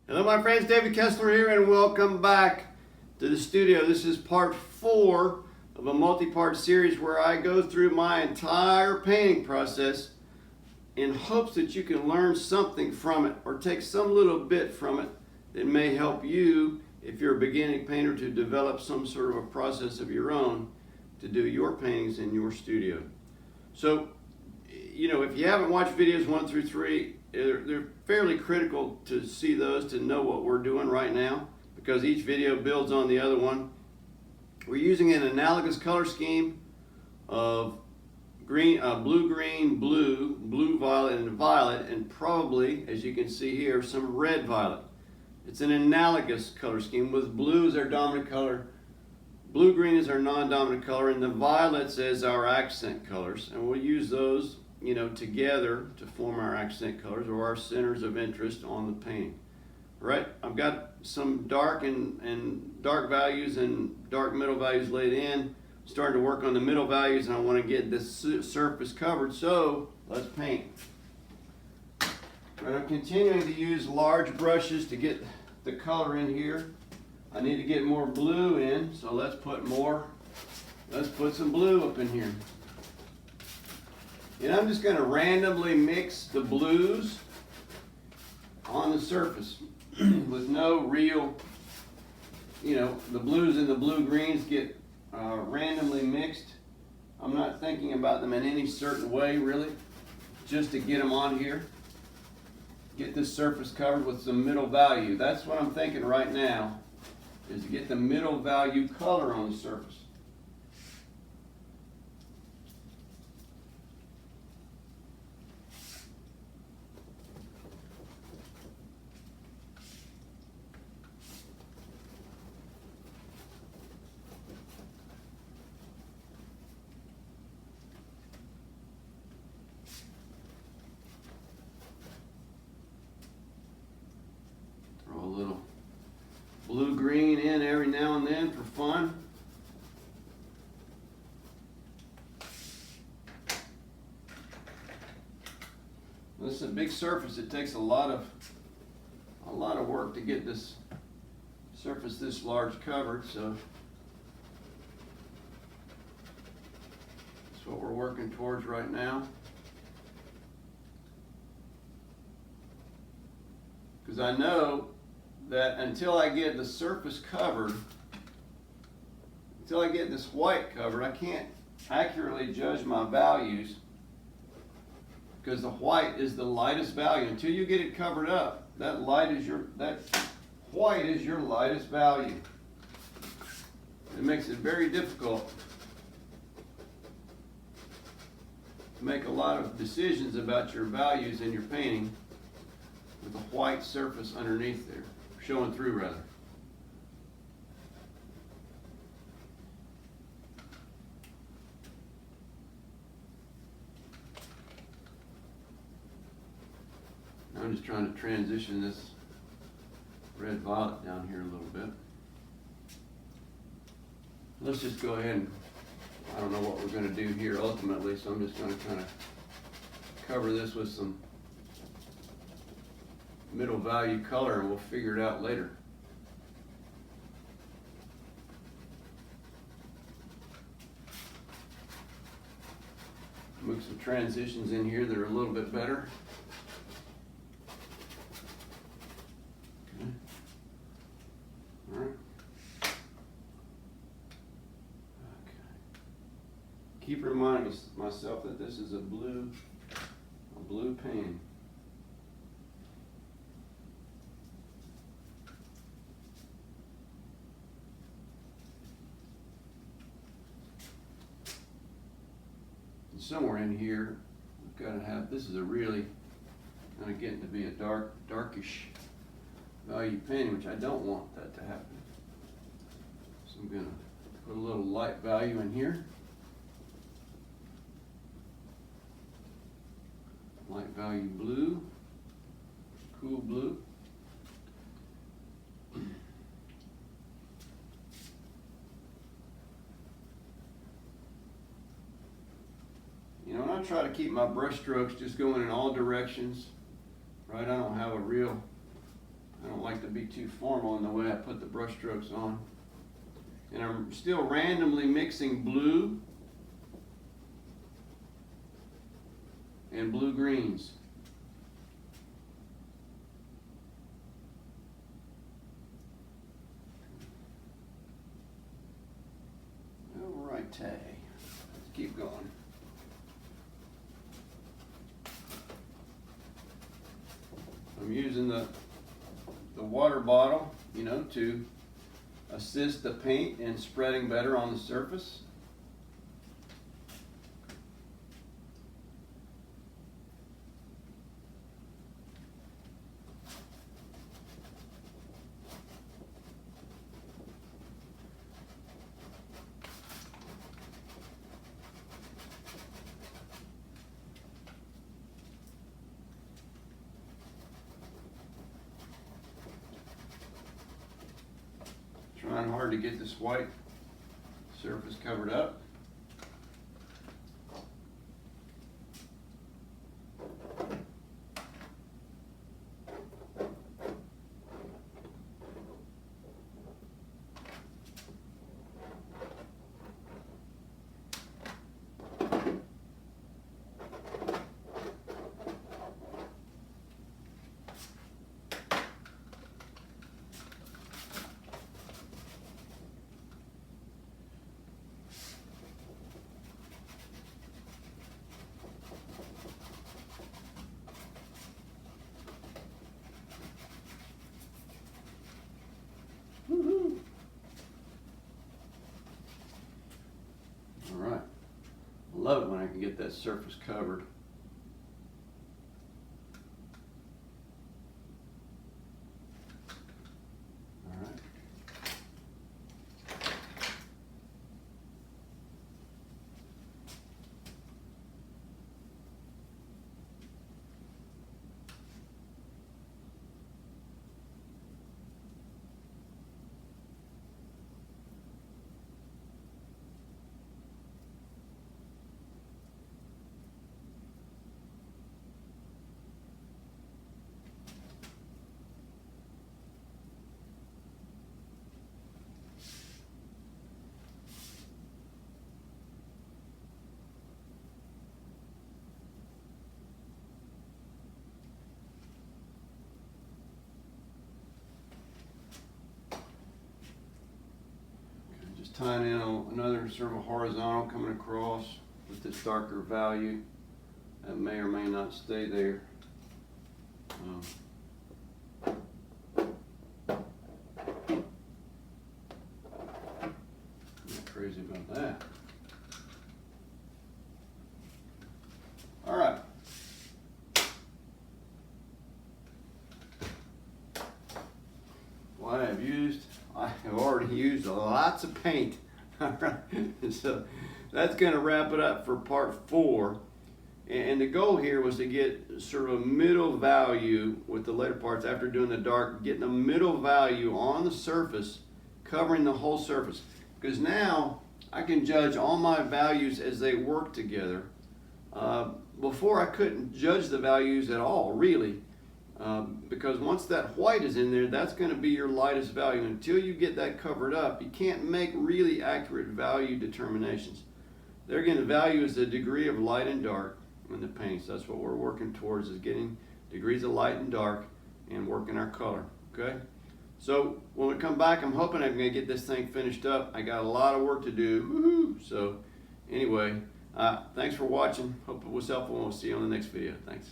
Hello my friends, David Kessler here and welcome back to the studio. This is part 4 of a multi-part series where I go through my entire painting process in hopes that you can learn something from it or take some little bit from it that may help you, if you're a beginning painter, to develop some sort of a process of your own to do your paintings in your studio. So, you know, if you haven't watched videos 1 through 3, they're fairly critical to see those to know what we're doing right now, because each video builds on the other one. We're using an analogous color scheme of green, blue, green, blue, blue, violet, and violet, and probably, as you can see here, some red violet. It's an analogous color scheme with blue as our dominant color, blue green is our non-dominant color, and the violets as our accent colors, and we'll use those, you know, together to form our accent colors or our centers of interest on the painting. All right, I've got some dark and dark values and dark middle values laid in. I'm starting to work on the middle values and I want to get this surface covered, so let's paint. All right, I'm continuing to use large brushes to get the color in here. I need to get more blue in, so let's put some blue up in here. And I'm just going to randomly mix the blues on the surface with no real, you know, the blues and the blue greens get randomly mixed. I'm not thinking about them in any certain way, really, just to get them on here. Get this surface covered with some middle value. That's what I'm thinking right now, is to get the middle value color on the surface. Blue-green in every now and then for fun. This is a big surface. It takes a lot of work to get this surface this large covered, so that's what we're working towards right now. Because I know that until I get the surface covered, until I get this white covered, I can't accurately judge my values, because the white is the lightest value. Until you get it covered up, that white is your lightest value. It makes it very difficult to make a lot of decisions about your values in your painting with a white surface underneath there. Showing through, rather. Now I'm just trying to transition this red violet down here a little bit. Let's just go ahead and, I don't know what we're going to do here ultimately, so I'm just going to kind of cover this with some middle value color and we'll figure it out later. Move some transitions in here that are a little bit better. Okay. All right. Okay. Keep reminding myself that this is a blue painting. Somewhere in here, we've got to have, this is a really kind of getting to be a darkish value painting, which I don't want that to happen. So I'm going to put a little light value in here. Light value blue, cool blue. I try to keep my brush strokes just going in all directions, right? I don't like to be too formal in the way I put the brush strokes on. And I'm still randomly mixing blue and blue greens. Alrighty, let's keep going. I'm using the water bottle, you know, to assist the paint in spreading better on the surface. Trying hard to get this white surface covered up. Alright, I love it when I can get that surface covered. Alright. Tying in another sort of a horizontal coming across with this darker value that may or may not stay there. Not crazy about that. All right. Well, I have already used lots of paint. All right, so that's going to wrap it up for part 4. And the goal here was to get sort of a middle value with the later parts after doing the dark, getting a middle value on the surface, covering the whole surface. Because now I can judge all my values as they work together. Before I couldn't judge the values at all, really. Because once that white is in there, that's going to be your lightest value. Until you get that covered up, you can't make really accurate value determinations. There again, the value is the degree of light and dark in the paints. That's what we're working towards, is getting degrees of light and dark and working our color, okay? So when we come back, I'm hoping I'm going to get this thing finished up. I got a lot of work to do. Woo-hoo. So anyway, thanks for watching. Hope it was helpful, and we'll see you on the next video. Thanks.